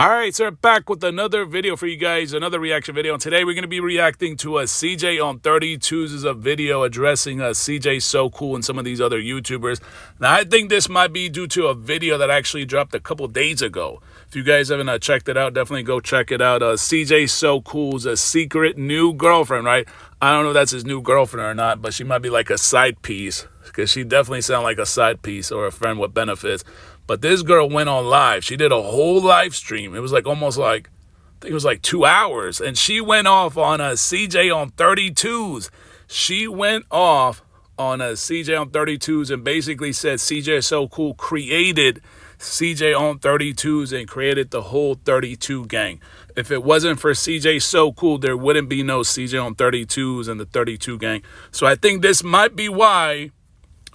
All right, so we're back with another video for you guys, another reaction video. And today we're going to be reacting to a CJ on 32's is a video addressing CJ So Cool and some of these other YouTubers. Now, I think this might be due to a video that actually dropped a couple days ago. If you guys haven't checked it out, definitely go check it out. CJ So Cool's a secret new girlfriend, right? I don't know if that's his new girlfriend or not, but she might be like a side piece because she definitely sounds like a side piece or a friend with benefits. But this girl went on live. She did a whole live stream. It was like almost like, I think it was like 2 hours. And she went off on a CJ on 32's. She went off on a CJ on 32's and basically said CJ So Cool created CJ on 32's and created the whole 32 gang. If it wasn't for CJ So Cool, there wouldn't be no CJ on 32's and the 32 gang. So I think this might be why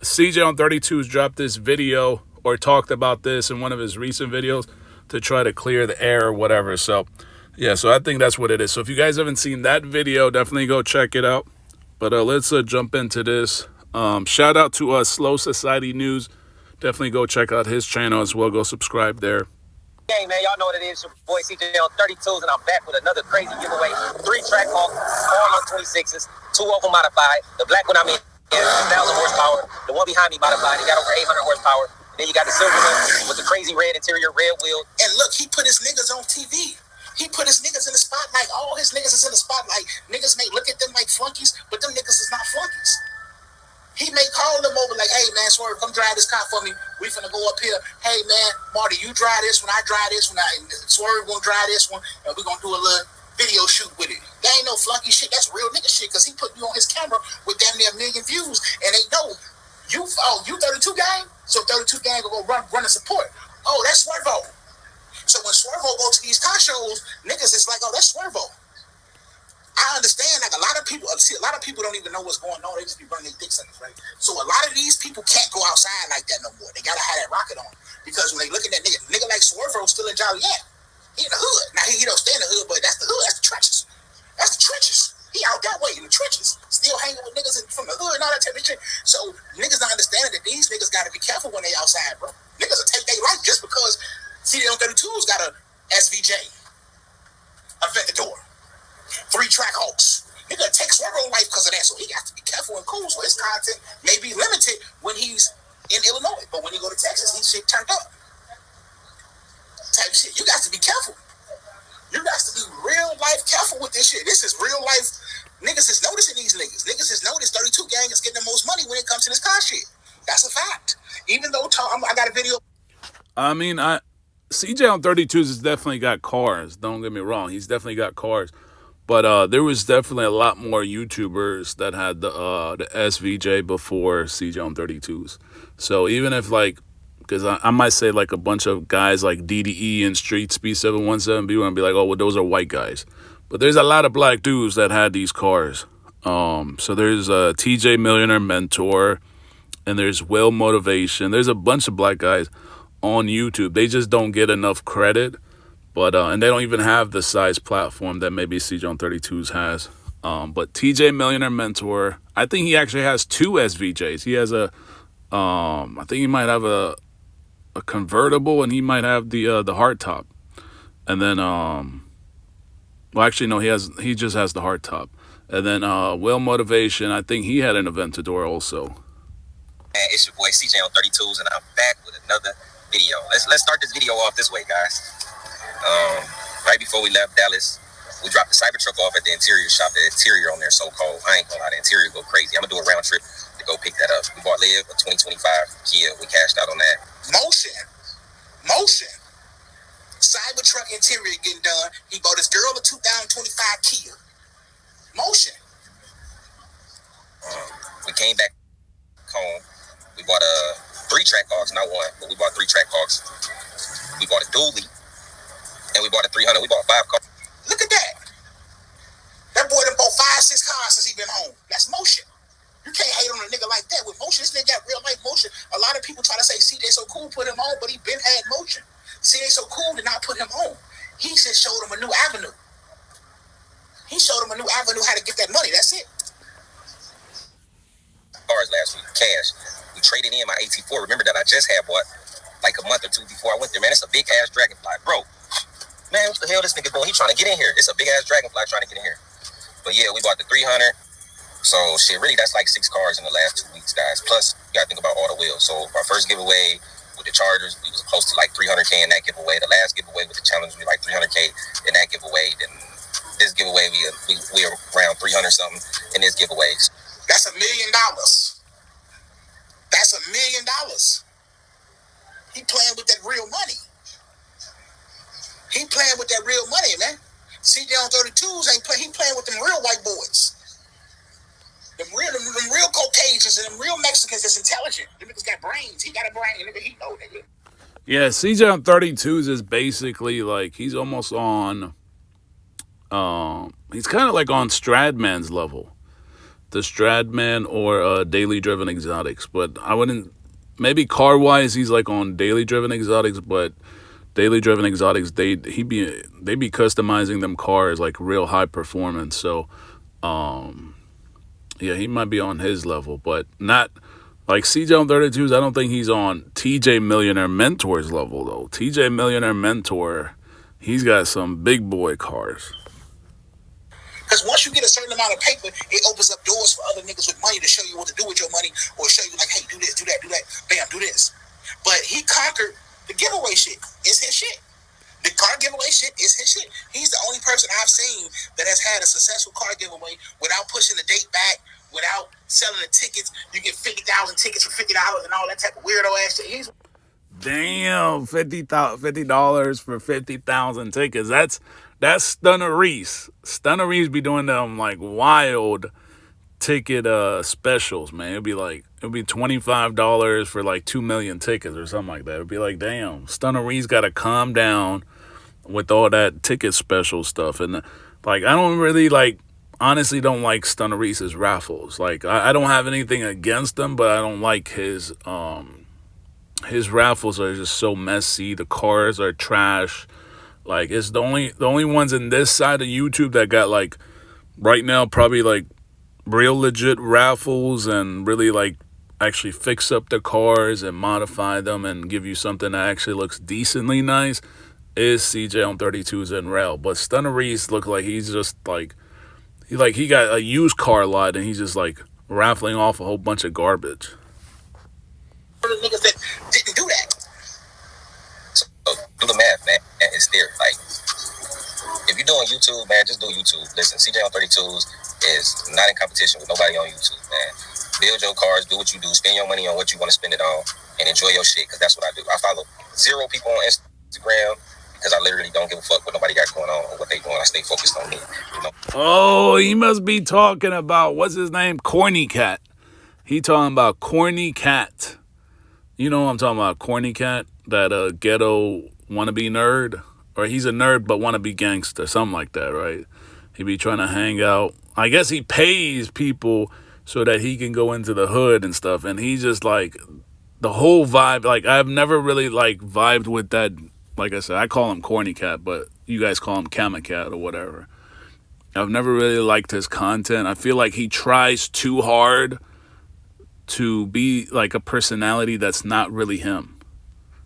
CJ on 32's dropped this video or talked about this in one of his recent videos to try to clear the air or whatever. So, yeah, so I think that's what it is. So if you guys haven't seen that video, definitely go check it out. But let's jump into this. Shout out to Slow Society News. Definitely go check out his channel as well. Go subscribe there. Hey, man, y'all know what it is. Your boy CJ on 32's, and I'm back with another crazy giveaway. 3 track Hawks, all on 26's, 2 of them modified. The black one I'm in, 1,000 horsepower. The one behind me modified, it got over 800 horsepower. Then you got the silver one with the crazy red interior, red wheel. And look, he put his niggas on TV. He put his niggas in the spotlight. All his niggas is in the spotlight. Niggas may look at them like flunkies, but them niggas is not flunkies. He may call them over like, hey, man, Swerve, come drive this car for me. We finna go up here. Hey, man, Marty, you drive this one. I drive this one. Swerve gonna drive this one. And we gonna do a little video shoot with it. That ain't no flunky shit. That's real nigga shit because he put you on his camera with damn near 1 million views. And they know you 32 gang? So 32 gang will go run and support. Oh, that's Swervo. So when Swervo go to these car shows, niggas is like, oh, that's Swervo. I understand, like a lot of people don't even know what's going on. They just be burning their dicks in it, right? So a lot of these people can't go outside like that no more. They gotta have that rocket on. Because when they look at that nigga like Swervo still in Joliet. He in the hood. Now he don't stay in the hood, but that's the hood, that's the trenches. That's the trenches. He out that way in the trenches, still hanging with niggas from the hood and all that type of shit. So niggas not understanding that these niggas gotta be careful when they outside, bro. Niggas will take their life just because CJ on 32's got a SVJ, a Ventador, 3 track Hawks. Nigga take Swervo life because of that, so he got to be careful and cool. So his content may be limited when he's in Illinois, but when he go to Texas, his shit turned up. Type of shit. You got to be careful. You got to be real life careful with this shit. This is real life. Niggas is noticing these niggas. Niggas is noticed 32 gang is getting the most money when it comes to this car shit. That's a fact. Even though I got a video. I mean, CJ on 32's has definitely got cars. Don't get me wrong. He's definitely got cars. But there was definitely a lot more YouTubers that had the SVJ before CJ on 32's. So even if like, because I might say like a bunch of guys like DDE and Street Speed 717, people gonna be like, oh, well, those are white guys. But there's a lot of black dudes that had these cars. So there's TJ Millionaire Mentor, and there's Will Motivation. There's a bunch of black guys on YouTube. They just don't get enough credit. But and they don't even have the size platform that maybe CJ on 32's has. But TJ Millionaire Mentor, I think he actually has 2 SVJs. He has I think he might have a convertible, and he might have the hardtop. And then well, actually no, he just has the hardtop. And then Will Motivation, I think he had an Aventador also. Man, it's your boy CJ on 32's, and I'm back with another video. Let's start this video off this way, guys. Right before we left Dallas, we dropped the Cybertruck off at the interior shop. The interior on there so cold. I ain't gonna lie, the interior go crazy. I'm gonna do a round trip to go pick that up. We bought Liv, a 2025 Kia. We cashed out on that. Motion. Cybertruck interior getting done. He bought his girl a 2025 Kia. Motion. We came back home. We bought a 3 track Hawks, not one, but we bought 3 track Hawks. We bought a dually. And we bought a 300. We bought 5 cars. Look at that. That boy done bought 5-6 cars since he been home. That's motion. You can't hate on a nigga like that with motion. This nigga got real life motion. A lot of people try to say CJ So Cool put him on, but he been had motion. CJ So Cool did not put him on. He just showed him a new avenue. He showed him a new avenue how to get that money. That's it. Cars last week, cash. We traded in my AT4. Remember that I just had bought like a month or 2 before I went there. Man, it's a big ass Dragonfly, bro. man, what the hell this nigga doing? He trying to get in here. It's a big ass dragonfly trying to get in here. But yeah, we bought the 300. So shit, really, that's like 6 cars in the last 2 weeks, guys. Plus, you gotta think about all the wheels. So our first giveaway with the Chargers, we was close to like 300K in that giveaway. The last giveaway with the challenge, we like 300K in that giveaway. Then this giveaway, we are around 300 something in this giveaways. That's $1 million. That's $1 million. He playing with that real money. He playing with that real money, man. CJ on 32's ain't playing. He playing with them real white boys. Them real Caucasians and them real Mexicans that's intelligent. Them niggas got brains. He got a brain. Nigga, he know, nigga. Yeah, CJ on 32's is basically like he's almost on. He's kind of like on Stradman's level, the Stradman or Daily Driven Exotics. But I wouldn't. Maybe car wise, he's like on Daily Driven Exotics, but Daily Driven Exotics they be customizing them cars like real high performance. So, yeah, he might be on his level, but not like CJ on 32's. I don't think he's on TJ Millionaire Mentor's level, though. TJ Millionaire Mentor, he's got some big boy cars. Because once you get a certain amount of paper, it opens up doors for other niggas with money to show you what to do with your money or show you like, hey, do this, do that, bam, do this. But he conquered the giveaway shit. It's his shit. The car giveaway shit is his shit. He's the only person I've seen that has had a successful car giveaway without pushing the date back, without selling the tickets. You get 50,000 tickets for $50 and all that type of weirdo ass shit. Damn, $50 for 50,000 tickets. That's Stunner Reese. Stunner Reese be doing them like wild ticket specials, man. It'd be $25 for like 2 million tickets or something like that. It'd be like, damn, Stunner Reese got to calm down with all that ticket special stuff. And like, I don't really honestly don't like Stunner Reese's raffles. Like, I don't have anything against them, but I don't like his raffles are just so messy. The cars are trash. Like, it's the only ones in this side of YouTube that got like right now probably like real legit raffles and really like actually fix up the cars and modify them and give you something that actually looks decently nice is CJ on 32's and Rel. But Stunner Reese look like he's just like he got a used car lot and he's just like raffling off a whole bunch of garbage. The niggas that didn't do that. So do the math, man. It's there. Like, if you're doing YouTube, man, just do YouTube. Listen, CJ on 32's is not in competition with nobody on YouTube, man. Build your cars, do what you do, spend your money on what you want to spend it on, and enjoy your shit, because that's what I do. I follow 0 people on Instagram because I literally don't give a fuck what nobody got going on or what they doing. I stay focused on me, you know. Oh, he must be talking about, what's his name? Corny Cat. He talking about Corny Cat. You know what I'm talking about, Corny Cat? That ghetto wannabe nerd? Or he's a nerd but wannabe gangster, something like that, right? He be trying to hang out. I guess he pays people so that he can go into the hood and stuff. And he just like, the whole vibe, like I've never really like vibed with that. Like I said, I call him Corny Cat, but you guys call him Kama Cat or whatever. I've never really liked his content. I feel like he tries too hard to be like a personality that's not really him.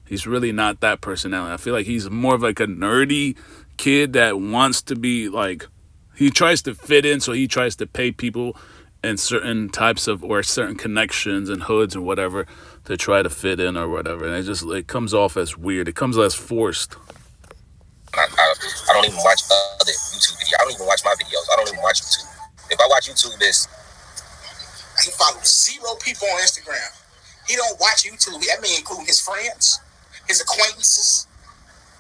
He's really not that personality. I feel like he's more of like a nerdy kid that wants to be like, he tries to fit in, so he tries to pay people and certain types of, or certain connections and hoods or whatever to try to fit in or whatever. And it comes off as weird. It comes as forced. I don't even watch other YouTube videos. I don't even watch my videos. I don't even watch YouTube. If I watch YouTube, he follows 0 people on Instagram. He don't watch YouTube. That may include his friends, his acquaintances,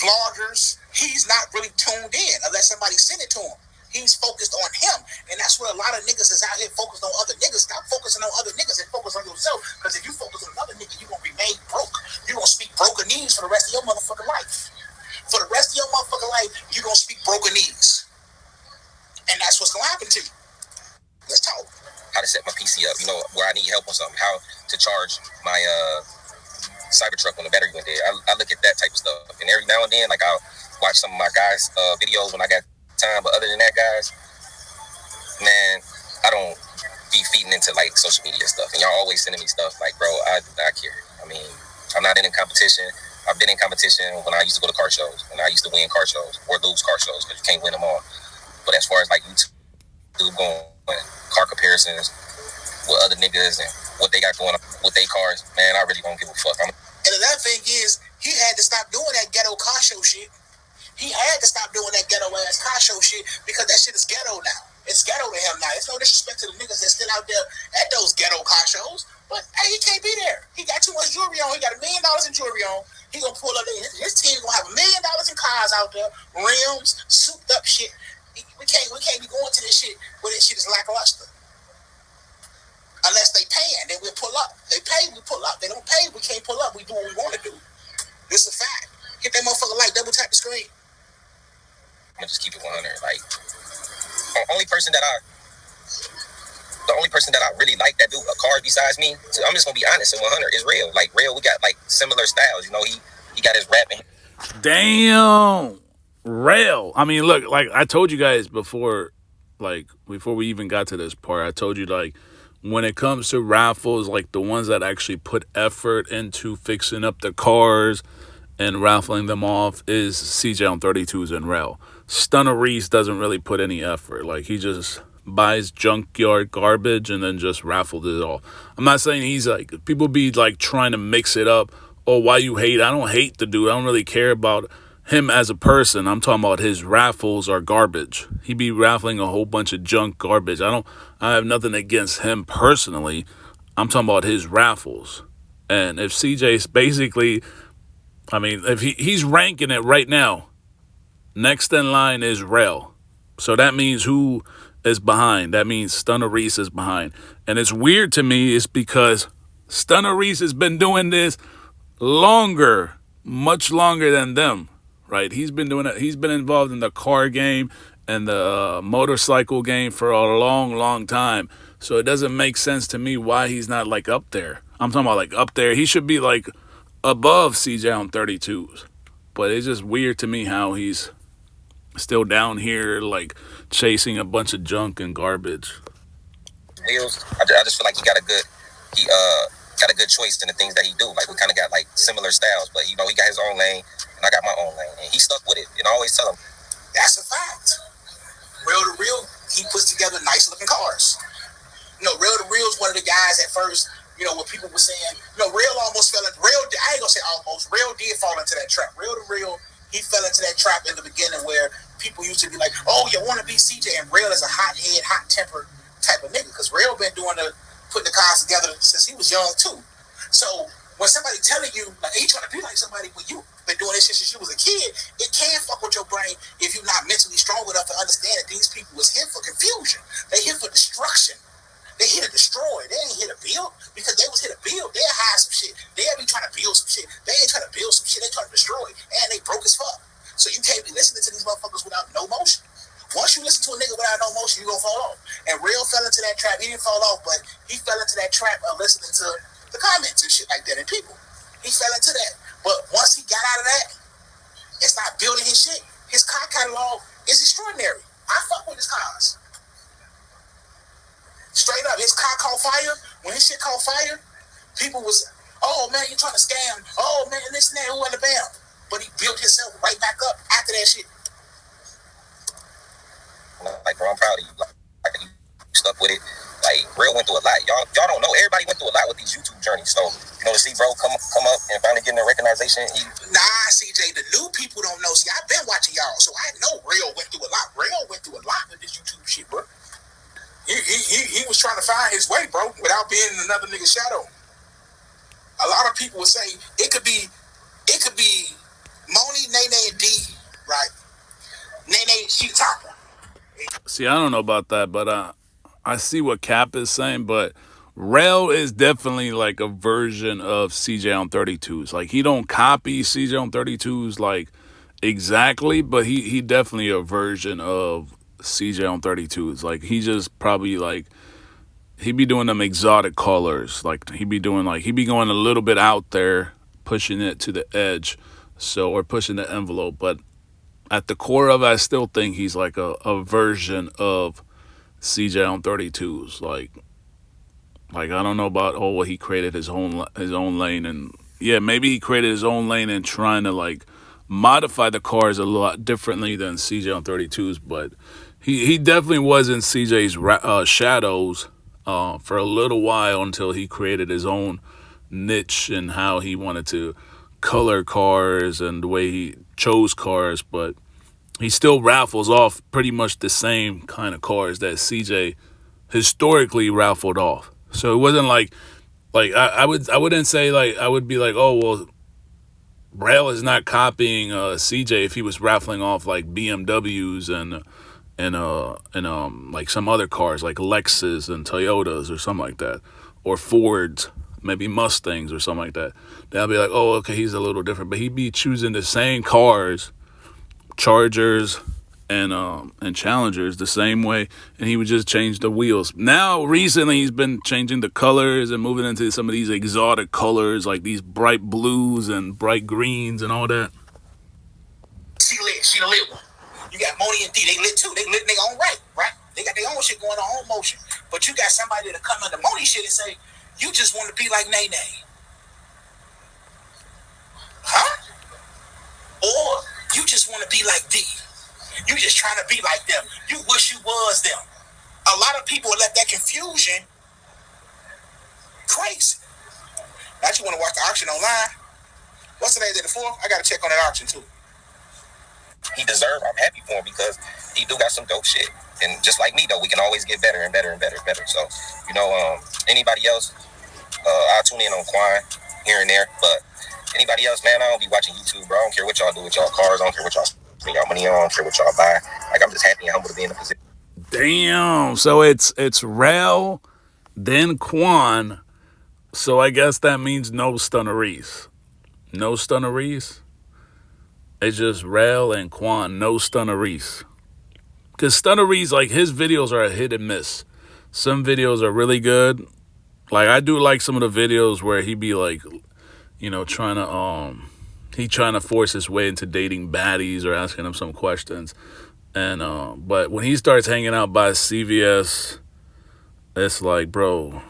bloggers. He's not really tuned in unless somebody sent it to him. He's focused on him. And that's where a lot of niggas is out here focused on other niggas. Stop focusing on other niggas and focus on yourself. Because if you focus on another nigga, you're going to be made broke. You're going to speak broken knees for the rest of your motherfucking life. For the rest of your motherfucking life, you're going to speak broken knees. And that's what's going to happen to you. Let's talk. How to set my PC up, you know, where I need help on something. How to charge my Cybertruck when the battery went dead. I look at that type of stuff. And every now and then, like, I'll watch some of my guys' videos when I got time. But other than that, guys, man, I don't be feeding into like social media stuff. And y'all always sending me stuff like, bro, I do not care. I mean, I'm not in a competition. I've been in competition when I used to go to car shows, and I used to win car shows or lose car shows because you can't win them all. But as far as like YouTube going, car comparisons with other niggas and what they got going on with their cars, man, I really don't give a fuck. And another thing is, he had to stop doing that ghetto car show shit. He had to stop doing that ghetto ass car show shit because that shit is ghetto now. It's ghetto to him now. It's no disrespect to the niggas that's still out there at those ghetto car shows, but hey, he can't be there. He got too much jewelry on. He got $1 million in jewelry on. He gonna pull up there. His team gonna have $1 million in cars out there, rims, souped up shit. We can't be going to this shit where this shit is lackluster. Unless they paying, then we'll pull up. They pay, we pull up. They don't pay, we can't pull up. We do what we want to do. This is a fact. Hit that motherfucker like double tap the screen. I'm gonna just keep it 100. Like, the only person that I really like that do a car besides me, so I'm just gonna be honest and 100, is Real. Like Real, we got like similar styles. You know, he got his rapping. Damn, Real. I mean, look, like I told you guys before we even got to this part, I told you, like, when it comes to raffles, like the ones that actually put effort into fixing up the cars and raffling them off is CJ on 32's and Rel. Stunner Reese doesn't really put any effort. Like, he just buys junkyard garbage and then just raffles it off. I'm not saying he's like, people be like trying to mix it up. Oh, why you hate? I don't hate the dude. I don't really care about him as a person. I'm talking about his raffles are garbage. He be raffling a whole bunch of junk garbage. I have nothing against him personally. I'm talking about his raffles. And if CJ's basically, I mean, if he's ranking it right now, next in line is Rel. So that means who is behind? That means Stunner Reese is behind. And it's weird to me is because Stunner Reese has been doing this longer, much longer than them, right? He's been doing it. He's been involved in the car game and the motorcycle game for a long, long time. So it doesn't make sense to me why he's not like up there. I'm talking about like up there. He should be like above CJ on 32's. But it's just weird to me how he's still down here like chasing a bunch of junk and garbage. Wheels, I just feel like he got a good choice in the things that he do. Like, we kind of got like similar styles, but you know, he got his own lane and I got my own lane, and he stuck with it. And I always tell him, that's a fact. Real to Real, he puts together nice looking cars. You know, Real to Real is one of the guys at first, you know, when people were saying, you know, Real almost fell into, I ain't gonna say almost, Real did fall into that trap. Real to Real, he fell into that trap in the beginning where people used to be like, oh, you want to be CJ, and Real is a hot-head, hot-tempered type of nigga, because Real been putting the cars together since he was young too. So when somebody telling you, like, hey, you trying to be like somebody when you been doing this shit since you was a kid, it can fuck with your brain if you're not mentally strong enough to understand that these people was here for confusion. They here for destruction. They here to destroy. They ain't here to build, because they was here to build. They'll hide some shit. They'll be trying to build some shit. They ain't trying to build some shit. They trying to destroy. And they broke as fuck. So you can't be listening to these motherfuckers without no motion. Once you listen to a nigga without no motion, you gonna fall off. And Real fell into that trap. He didn't fall off, but he fell into that trap of listening to the comments and shit like that and people. He fell into that. But once he got out of that and started building his shit, his car catalog is extraordinary. I fuck with his cars. Straight up, his car caught fire. When his shit caught fire, people was, oh man, you trying to scam. Oh man, this and that, who in the bam. But he built himself right back up after that shit. like, bro, I'm proud of you. Like you stuck with it. Like, Real went through a lot. Y'all don't know. Everybody went through a lot with these YouTube journeys. So, you know, to see bro come up and finally getting the recognition. Nah, CJ, the new people don't know. See, I've been watching y'all, so I know Real went through a lot. Real went through a lot with this YouTube shit, bro. He was trying to find his way, bro, without being in another nigga's shadow. A lot of people would say it could be Moni, Nene, and D, right? Nene, she topper. See, I don't know about that, but I see what Cap is saying, but Rel is definitely like a version of CJ on 32's. Like, he don't copy CJ on 32's like exactly, but he definitely a version of CJ on 32's. Like, he just probably like, he be doing them exotic colors. Like, he be going a little bit out there, pushing it to the edge, or pushing the envelope. But at the core of it, I still think he's like a version of CJ on 32's. Like I don't know about he created his own lane and yeah, maybe he created his own lane and trying to like modify the cars a lot differently than CJ on 32's, but he definitely was in CJ's shadows for a little while until he created his own niche and how he wanted to color cars and the way he chose cars. But he still raffles off pretty much the same kind of cars that CJ historically raffled off. So it wasn't like I wouldn't say like I would be like, oh well, Rail is not copying CJ if he was raffling off like BMWs and like some other cars like Lexus and Toyotas or something like that, or Fords, maybe Mustangs or something like that. Then I'll be like, oh, okay, he's a little different, but he'd be choosing the same cars, Chargers and Challengers the same way, and he would just change the wheels. Now recently he's been changing the colors and moving into some of these exotic colors like these bright blues and bright greens and all that. She the lit one. You got Moni and D, they lit too. They lit in their own right? They got their own shit going on, own motion. But you got somebody to come under Moni shit and say, you just want to be like Nene. Huh? Or you just want to be like D. You just trying to be like them. You wish you was them. A lot of people let that confusion crazy. Now you want to watch the auction online? What's the name of the 4th? I got to check on that auction too. He deserved. I'm happy for him because he do got some dope shit. And just like me though, we can always get better and better and better and better. So, you know, anybody else, I'll tune in on Quan here and there. But anybody else, man, I don't be watching YouTube, bro. I don't care what y'all do with y'all cars. I don't care what y'all spend y'all money on. I don't care what y'all buy. Like, I'm just happy and humble to be in the position. Damn. So it's Rel, then Quan. So I guess that means no Stunneries. No Stunneries? It's just Rel and Quan, no Stunneries. Because Stunneries, like, his videos are a hit and miss. Some videos are really good. Like, I do like some of the videos where he be, like, you know, trying to force his way into dating baddies or asking them some questions. And, but when he starts hanging out by CVS, it's like, bro,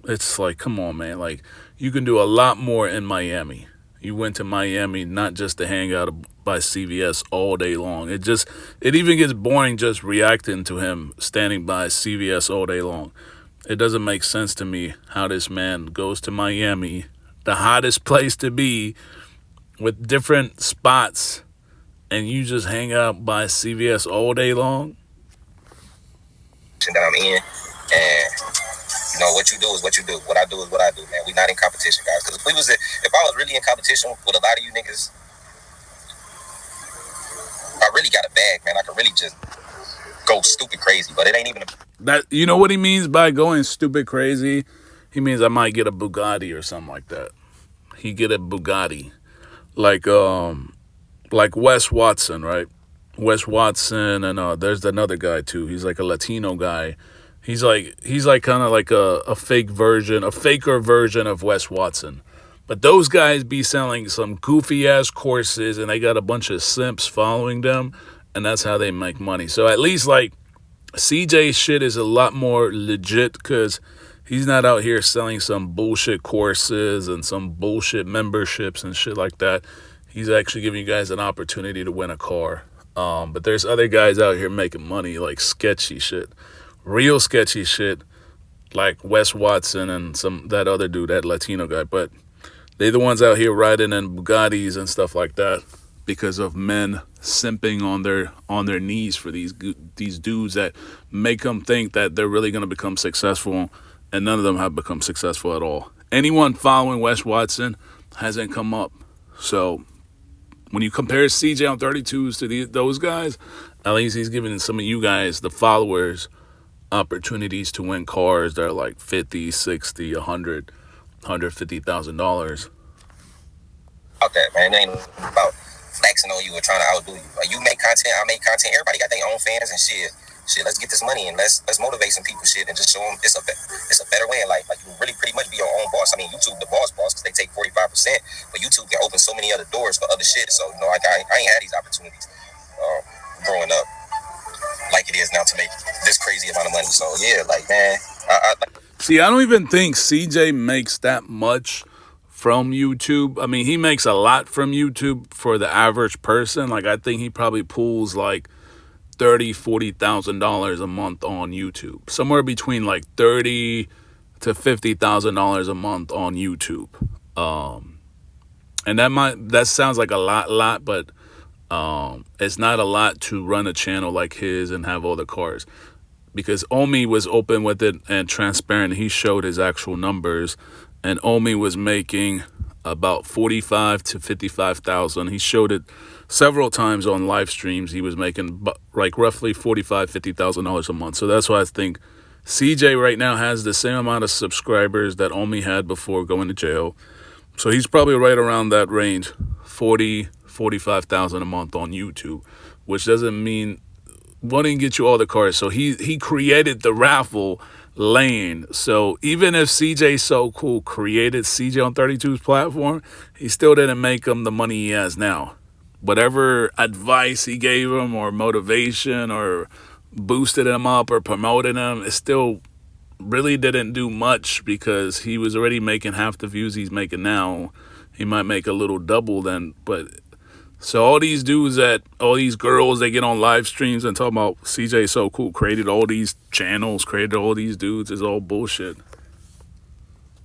it's like, come on, man. Like, you can do a lot more in Miami. You went to Miami not just to hang out by CVS all day long. It even gets boring just reacting to him standing by CVS all day long. It doesn't make sense to me how this man goes to Miami, the hottest place to be, with different spots, and you just hang out by CVS all day long. That I'm in, and you know what you do is what you do. What I do is what I do, man. We not in competition, guys. Because if I was really in competition with a lot of you niggas, I really got a bag, man. I could really just go stupid crazy, but it ain't even that. You know what he means by going stupid crazy? He means I might get a Bugatti or something like that. He get a Bugatti, like Wes Watson, right? Wes Watson, and there's another guy too. He's like a Latino guy. He's like kind of like a faker version of Wes Watson. But those guys be selling some goofy ass courses, and they got a bunch of simps following them, and that's how they make money. So at least like CJ's shit is a lot more legit because he's not out here selling some bullshit courses and some bullshit memberships and shit like that. He's actually giving you guys an opportunity to win a car. But there's other guys out here making money, like sketchy shit. Real sketchy shit, like Wes Watson and that other dude, that Latino guy. But they're the ones out here riding in Bugattis and stuff like that because of men simping on their knees for these dudes that make them think that they're really going to become successful, and none of them have become successful at all. Anyone following Wes Watson hasn't come up. So when you compare CJ on 32's to those guys, at least he's giving some of you guys, the followers, opportunities to win cars that are like $50, $60, $100, $150,000. About that, man. It ain't about flexing on you or trying to outdo you. Like, you make content, I make content. Everybody got their own fans and shit. Let's get this money and let's motivate some people shit and just show them it's a better way in life. Like, you really pretty much be your own boss. I mean, YouTube the boss because they take 45%, but YouTube can open so many other doors for other shit. So, you know, like I ain't had these opportunities growing up like it is now to make this crazy amount of money. So yeah, like, man, See, I don't even think CJ makes that much from YouTube. I mean, he makes a lot from YouTube for the average person. Like, I think he probably pulls like $30,000-$40,000 a month on YouTube, somewhere between like $30,000 to $50,000 a month on YouTube. And that sounds like a lot, but it's not a lot to run a channel like his and have all the cars. Because Omi was open with it and transparent. He showed his actual numbers, and Omi was making about 45 to 55,000. He showed it several times on live streams. He was making like roughly $45,000-$50,000 a month. So that's why I think CJ right now has the same amount of subscribers that Omi had before going to jail. So he's probably right around that range, 40,000-45,000 a month on YouTube, which doesn't mean wouldn't get you all the cars. So he created the raffle lane. So even if CJ So Cool created CJ on 32's platform, he still didn't make him the money he has now. Whatever advice he gave him or motivation or boosted him up or promoted him, it still really didn't do much because he was already making half the views he's making now. He might make a little double then, but so all these dudes all these girls, they get on live streams and talk about CJ So Cool created all these channels, created all these dudes, is all bullshit.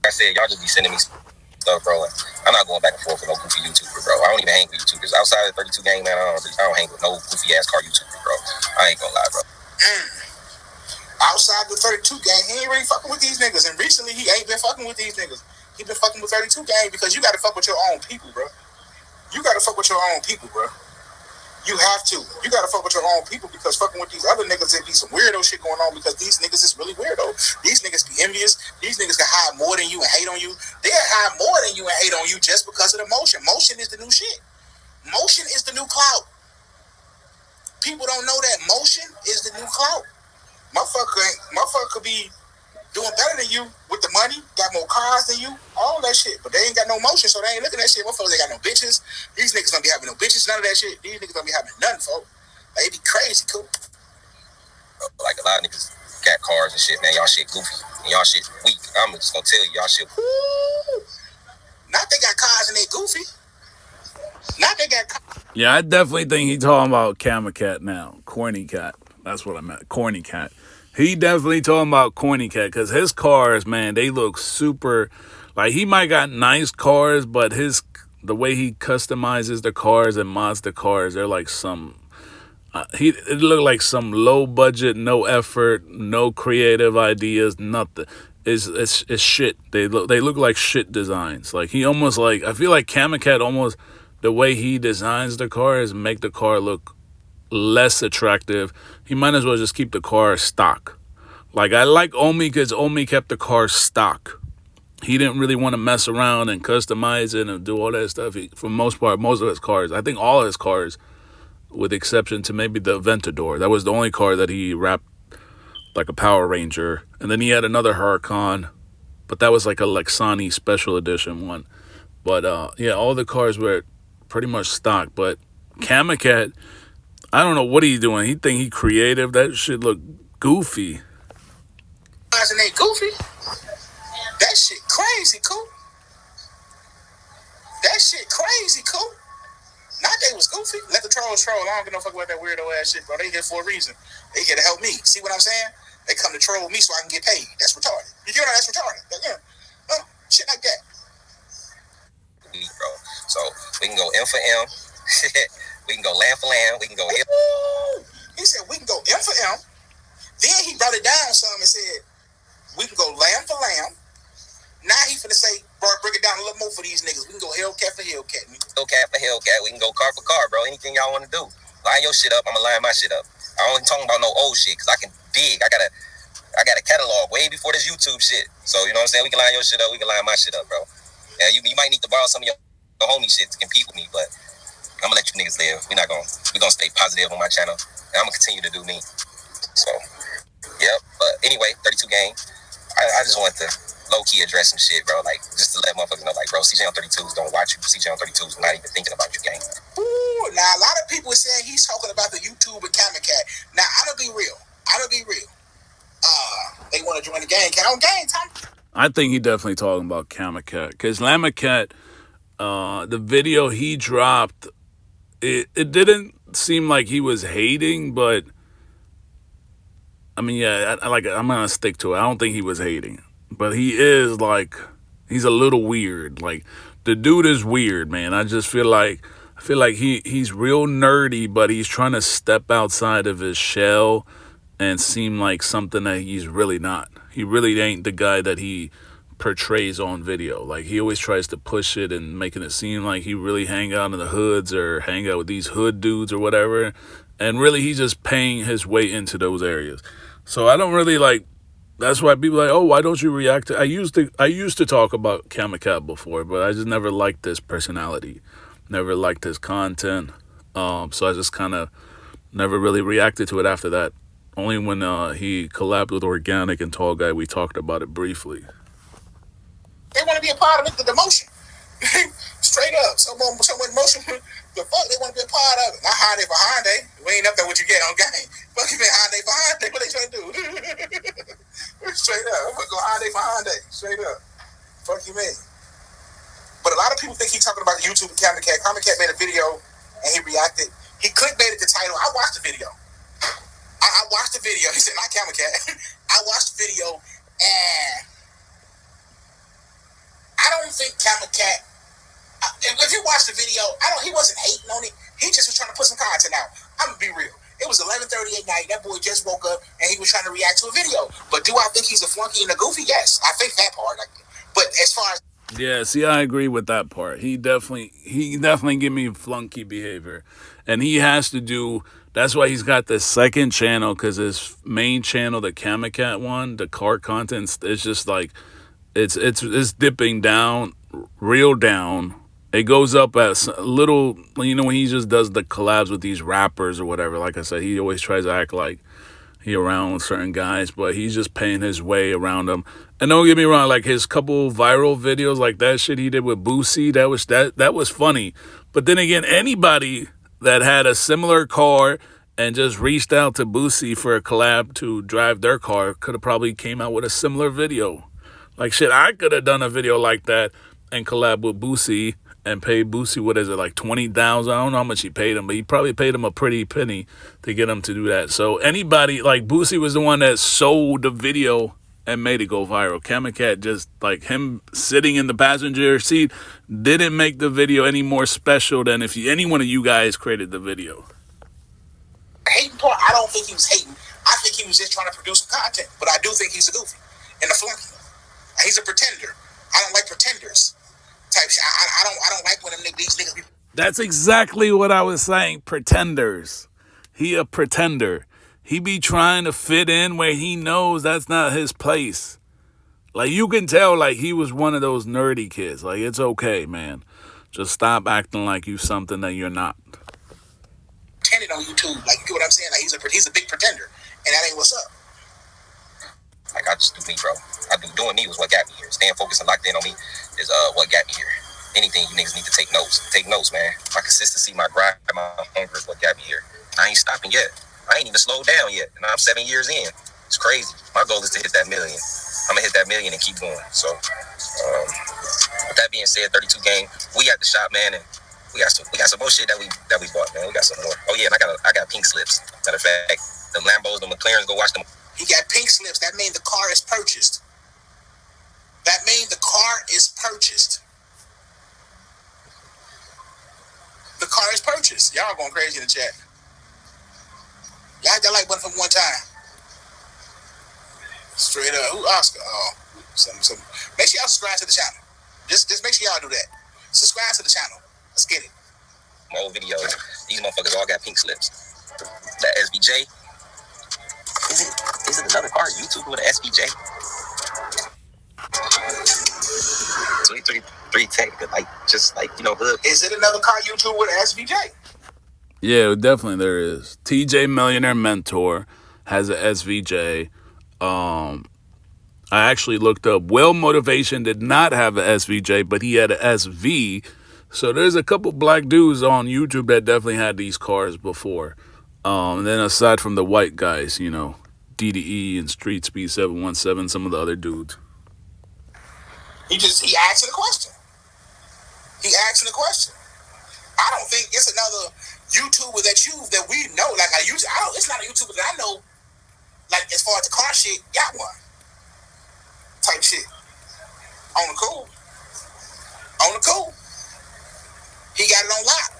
I said, y'all just be sending me stuff, bro. I'm not going back and forth with no goofy YouTuber, bro. I don't even hang with YouTubers. Outside of the 32 gang, man, I don't hang with no goofy ass car YouTuber, bro. I ain't gonna lie, bro. Outside the 32 gang, he ain't really fucking with these niggas. And recently, he ain't been fucking with these niggas. He been fucking with 32 gang because you gotta fuck with your own people, bro. You gotta fuck with your own people, bro. You have to. You gotta fuck with your own people because fucking with these other niggas, there be some weirdo shit going on because these niggas is really weirdo. These niggas be envious. These niggas can hide more than you and hate on you. They'll hide more than you and hate on you just because of the motion. Motion is the new shit. Motion is the new clout. People don't know that motion is the new clout. Motherfucker could be doing better than you with the money, got more cars than you, all that shit. But they ain't got no motion, so they ain't looking at that shit. Motherfuckers ain't got no bitches. These niggas don't be having no bitches, none of that shit. These niggas don't be having nothing, folks. They be crazy, cool. Like a lot of niggas got cars and shit, man. Y'all shit goofy. And y'all shit weak. I'm just gonna tell you, y'all shit. Woo! Not they got cars and they goofy. Not they got cars. Yeah, I definitely think he talking about Camacat now. Corny Cat. That's what I meant. Corny Cat. He definitely talking about Corny Cat because his cars, man, they look super. Like, he might got nice cars, but the way he customizes the cars and mods the cars, they're like some. It looked like some low budget, no effort, no creative ideas, nothing. It's shit. They look like shit designs. Like, he almost like, I feel like Camacat almost, the way he designs the cars make the car look less attractive. He might as well just keep the car stock. Like, I like Omi because Omi kept the car stock. He didn't really want to mess around and customize it and do all that stuff. For the most part, most of his cars, I think all his cars, with exception to maybe the Aventador, that was the only car that he wrapped like a Power Ranger. And then he had another Huracan, but that was like a Lexani special edition one. But yeah, all the cars were pretty much stock. But Camacat, I don't know what he's doing. He think he creative. That shit look goofy. And they goofy. That shit crazy, cool. That shit crazy, cool. Not they was goofy. Let the trolls troll. I don't give no fuck about that weirdo ass shit, bro. They here for a reason. They here to help me. See what I'm saying? They come to troll me so I can get paid. That's retarded. You know that's retarded. Yeah. Shit like that. Bro. So we can go M for M. We can go lamb for lamb. We can go M. He said we can go M for M. Then he brought it down some and said we can go lamb for lamb. Now he finna say, bro, break it down a little more for these niggas. We can go Hellcat for Hellcat. Hellcat for Hellcat. We can go car for car, bro. Anything y'all want to do. Line your shit up. I'm gonna line my shit up. I don't talking about no old shit because I can dig. I got a catalog way before this YouTube shit. So you know what I'm saying? We can line your shit up. We can line my shit up, bro. Yeah, you might need to borrow some of your homie shit to compete with me, but I'm gonna let you niggas live. We're gonna stay positive on my channel, and I'm gonna continue to do me. So, yeah. But anyway, 32 gang. I just want to low key address some shit, bro. Like, just to let motherfuckers know, like, bro, CJ on 32's don't watch you. CJ on 32's not even thinking about you, gang. Ooh, now a lot of people are saying he's talking about the YouTube and Camacat. Now I'm gonna be real. They want to join the gang. Gang time. I think he definitely talking about Kamakat. Because Lamakat, the video he dropped, it didn't seem like he was hating, but I mean, yeah, I'm going to stick to it. I don't think he was hating. But he is like, he's a little weird. Like, the dude is weird, man. I feel like he's real nerdy, but he's trying to step outside of his shell and seem like something that he's really not. He really ain't the guy that he portrays on video. Like, he always tries to push it and making it seem like he really hang out in the hoods or hang out with these hood dudes or whatever. And really, he's just paying his way into those areas. So I don't really like. That's why people are like, oh, why don't you react to? I used to talk about Kamakat before, but I just never liked his personality, never liked his content. So I just kind of never really reacted to it after that. Only when he collabed with Organic and Tall Guy, we talked about it briefly. They want to be a part of the motion. Straight up. Someone motion, the fuck, they want to be a part of it. Not Hyundai for Hyundai. We ain't up there what you get on game. Fuck you been Hyundai for Hyundai. What they trying to do? Straight up. I'm going to go Hyundai for Hyundai. Straight up. Fuck you, man. But a lot of people think he's talking about YouTube and Kamakat. Kamakat made a video and he reacted. He clickbaited the title. I watched the video. I watched the video. He said, not Kamakat. I watched the video and I don't think Kamakat. If you watch the video, he wasn't hating on it. He just was trying to put some content out. I'm gonna be real. It was 11:30 at night. That boy just woke up and he was trying to react to a video. But do I think he's a flunky and a goofy? Yes, I think that part. But as far as see, I agree with that part. He definitely give me flunky behavior, and he has to do. That's why he's got this second channel, because his main channel, the Kamakat one, the car content, is just like it's dipping down, real down. It goes up as a little, when he just does the collabs with these rappers or whatever. Like I said, he always tries to act like he around with certain guys, but he's just paying his way around them. And don't get me wrong, like his couple viral videos, like that shit he did with Boosie, that was funny. But then again, anybody that had a similar car and just reached out to Boosie for a collab to drive their car could have probably came out with a similar video. Like, shit, I could have done a video like that and collab with Boosie and paid Boosie, what is it, like $20,000? I don't know how much he paid him, but he probably paid him a pretty penny to get him to do that. So anybody, like Boosie was the one that sold the video and made it go viral. Kamakat, just like him sitting in the passenger seat, didn't make the video any more special than if any one of you guys created the video. Hating part, I don't think he was hating. I think he was just trying to produce some content. But I do think he's a goofy and a flunky. He's a pretender. I don't like pretenders. Type shit. I don't like when these niggas. That's exactly what I was saying. Pretenders. He a pretender. He be trying to fit in where he knows that's not his place. Like, you can tell, like, he was one of those nerdy kids. Like, it's okay, man. Just stop acting like you something that you're not. Pretending on YouTube, like, you get what I'm saying? Like, he's a big pretender, and that ain't what's up. Like, I just do me, bro. Doing me was what got me here. Staying focused and locked in on me is what got me here. Anything, you niggas need to take notes. Take notes, man. My consistency, my grind, my hunger is what got me here. I ain't stopping yet. I ain't even slowed down yet. And I'm 7 years in. It's crazy. My goal is to hit that million. I'm going to hit that million and keep going. So, with that being said, 32 game, we at the shop, man, and we got some more shit that we bought, man. We got some more. Oh, yeah, and I got pink slips. Matter of fact, the Lambos, the McLarens, go watch them. He got pink slips. That means the car is purchased. That means the car is purchased. The car is purchased. Y'all going crazy in the chat. Y'all had that like button from one time. Straight up. Who Oscar? Oh, some. Make sure y'all subscribe to the channel. Just make sure y'all do that. Subscribe to the channel. Let's get it. My old videos. These motherfuckers all got pink slips. That SVJ. Is it another car YouTuber with an SVJ? 3 tech, like, just like, hood. Is it another car YouTuber with an SVJ? Yeah, definitely there is. TJ Millionaire Mentor has an SVJ. I actually looked up. Well Motivation did not have an SVJ, but he had an SV. So there's a couple black dudes on YouTube that definitely had these cars before. And then aside from the white guys, DDE and Street Speed 717, some of the other dudes. He asking a question. He asking a question. I don't think it's another YouTuber that we know. Like it's not a YouTuber that I know. Like as far as the car shit, got one type shit on the cool. On the cool. He got it on lock.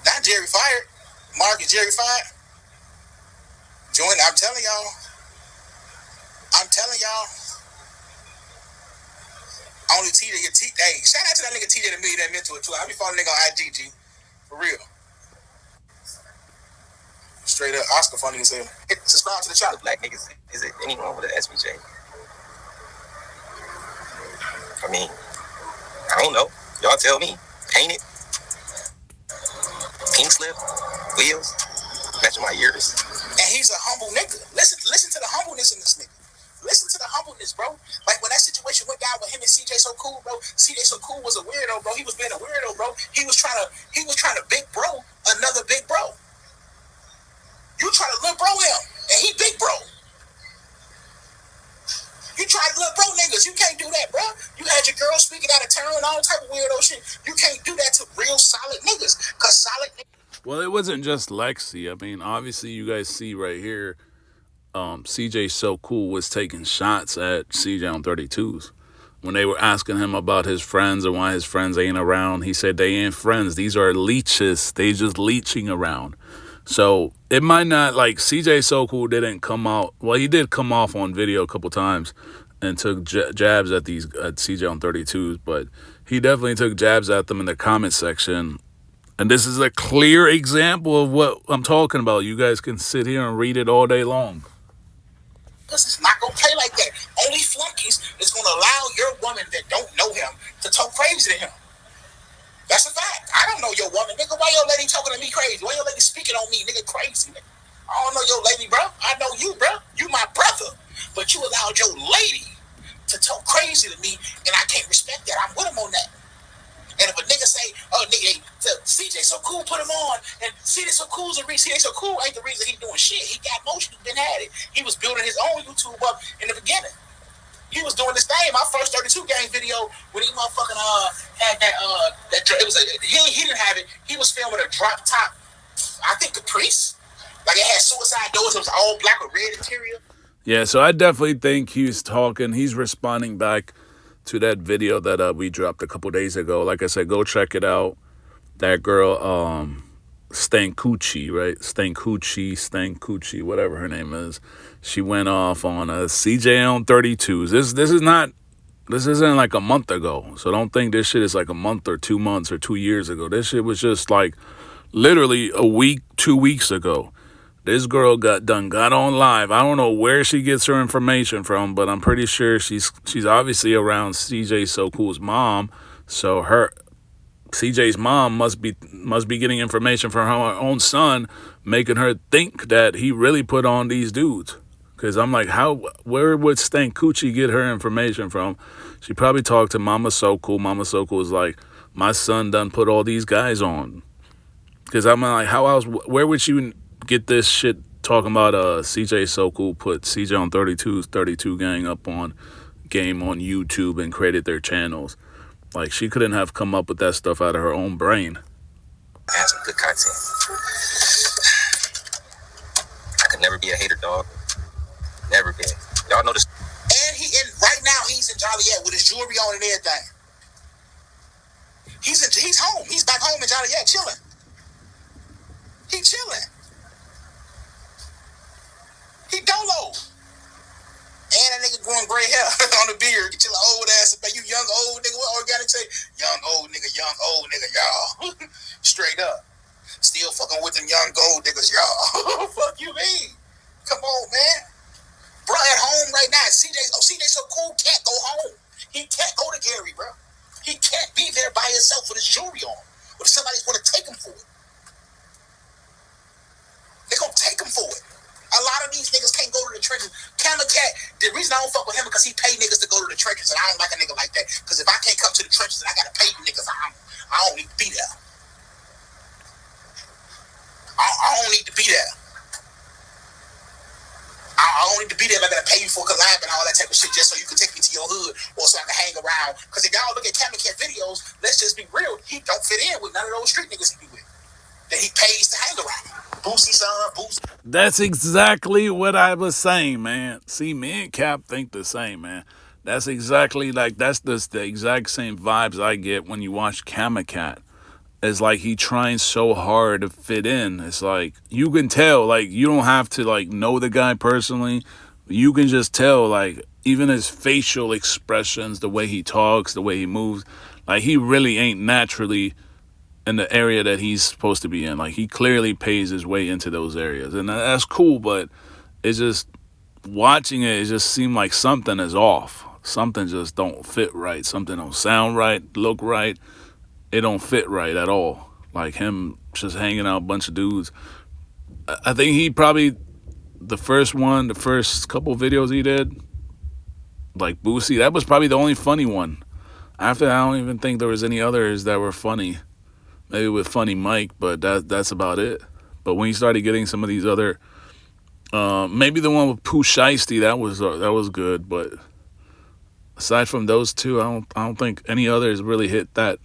Not Jerry fired. Mark and Jerry fired. Join. I'm telling y'all. Only T that get T. Hey, shout out to that nigga T that made that mentor too. I be following nigga on IG, for real. Straight up, Oscar funny as hell. Subscribe to the channel. Black niggas, is it anyone with an SVJ? I mean, I don't know. Y'all tell me. Paint it. Pink slip. Wheels. Matching my ears. And he's a humble nigga. Listen to the humbleness in this nigga. Listen to the humbleness, bro. Like when that situation went down with him and CJ So Cool, bro. CJ So Cool was a weirdo, bro. He was being a weirdo, bro. He was trying to big bro another big bro. You try to little bro him, and he big bro. You try to little bro niggas. You can't do that, bro. You had your girl speaking out of turn and all type of weirdo shit. You can't do that to real solid niggas. Cause solid niggas. Well, it wasn't just Lexi. I mean, obviously you guys see right here, CJ So Cool was taking shots at CJ on 32's. When they were asking him about his friends and why his friends ain't around, he said they ain't friends. These are leeches. They just leeching around. So it might not, like, CJ So Cool didn't come out. Well, he did come off on video a couple times and took jabs at CJ on 32's, but he definitely took jabs at them in the comment section. And this is a clear example of what I'm talking about. You guys can sit here and read it all day long. This is not gonna play like that. Only flunkies is gonna allow your woman that don't know him to talk crazy to him. That's a fact. I don't know your woman, nigga. Why your lady talking to me crazy? Why your lady speaking on me, nigga, crazy? Nigga? I don't know your lady, bro. I know you, bro. You my brother. But you allowed your lady to talk crazy to me, and I can't respect that. I'm with him on that. And if a nigga say, oh, nigga, CJ So Cool put him on, and CJ So Cool's a reason, CJ So Cool ain't the reason he doing shit. He got motion, been at it. He was building his own YouTube up in the beginning. He was doing this thing. My first 32 game video when he motherfucking had that it was he didn't have it. He was filming a drop top, I think Caprice. Like it had suicide doors. It was all black with red interior. Yeah, so I definitely think he's responding back to that video that we dropped a couple days ago. Like I said, go check it out. That girl, Stankucci, right? Stankucci, whatever her name is. She went off on a CJ on 32's. This isn't like a month ago. So don't think this shit is like a month or 2 months or 2 years ago. This shit was just like literally a week, 2 weeks ago. This girl got on live. I don't know where she gets her information from, but I'm pretty sure she's obviously around CJ So Cool's mom. So CJ's mom must be getting information from her own son, making her think that he really put on these dudes. Because I'm like, where would Stankucci get her information from? She probably talked to Mama So Cool. Mama So Cool was like, my son done put all these guys on. Because I'm like, how else, where would she get this shit talking about CJ So Cool put CJ on 32's 32 gang up on game on YouTube and created their channels? Like, she couldn't have come up with that stuff out of her own brain. I have some good content. I could never be a hater, dog. Never been. Y'all know this. And right now he's in Joliet with his jewelry on and everything. He's home. He's back home in Joliet chilling. He chilling. He dolo. And that nigga growing gray hair on the beard. Get your old ass up. You young old nigga. What organic say? Young old nigga, y'all. Straight up. Still fucking with them young gold niggas, y'all. Fuck you mean? Come on, man. Bro, at home right now, CJ So Cool can't go home. He can't go to Gary, bro. He can't be there by himself with his jewelry on. Or somebody's going to take him for it. They're going to take him for it. A lot of these niggas can't go to the trenches. Camel Cat, the reason I don't fuck with him because he pay niggas to go to the trenches, and I don't like a nigga like that. Because if I can't come to the trenches and I gotta pay you niggas, I don't need to be there. I don't need to be there. I don't need to be there if I gotta pay you for a collab and all that type of shit just so you can take me to your hood or so I can hang around. Because if y'all look at Cammy Cat videos, let's just be real, he don't fit in with none of those street niggas he be with. That he pays to hang around. Boosie son, Boosie. That's exactly what I was saying, man. See, me and Cap think the same, man. That's exactly like, that's the exact same vibes I get when you watch Kamakat. It's like he trying so hard to fit in. It's like, you can tell, like, you don't have to, like, know the guy personally. You can just tell, like, even his facial expressions, the way he talks, the way he moves, like, he really ain't naturally in the area that he's supposed to be in. Like, he clearly pays his way into those areas, and that's cool, but it's just, watching it just seemed like something is off. Something just don't fit right. Something don't sound right, look right. It don't fit right at all. Like him just hanging out a bunch of dudes. I think he probably, the first couple videos he did, like Boosie, that was probably the only funny one. After that, I don't even think there was any others that were funny. Maybe with Funny Mike, but that's about it. But when you started getting some of these other, maybe the one with Pooh Shiesty, that was good. But aside from those two, I don't think any others really hit that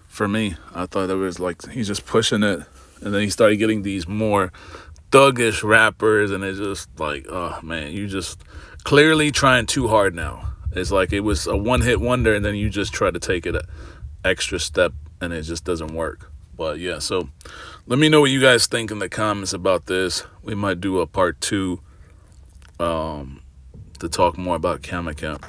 for me. I thought it was like he's just pushing it, and then he started getting these more thuggish rappers, and it's just like, oh man, you just clearly trying too hard now. It's like it was a one-hit wonder, and then you just try to take it an extra step, and it just doesn't work. But yeah, so let me know what you guys think in the comments about this. We might do a part 2 to talk more about Kamakat.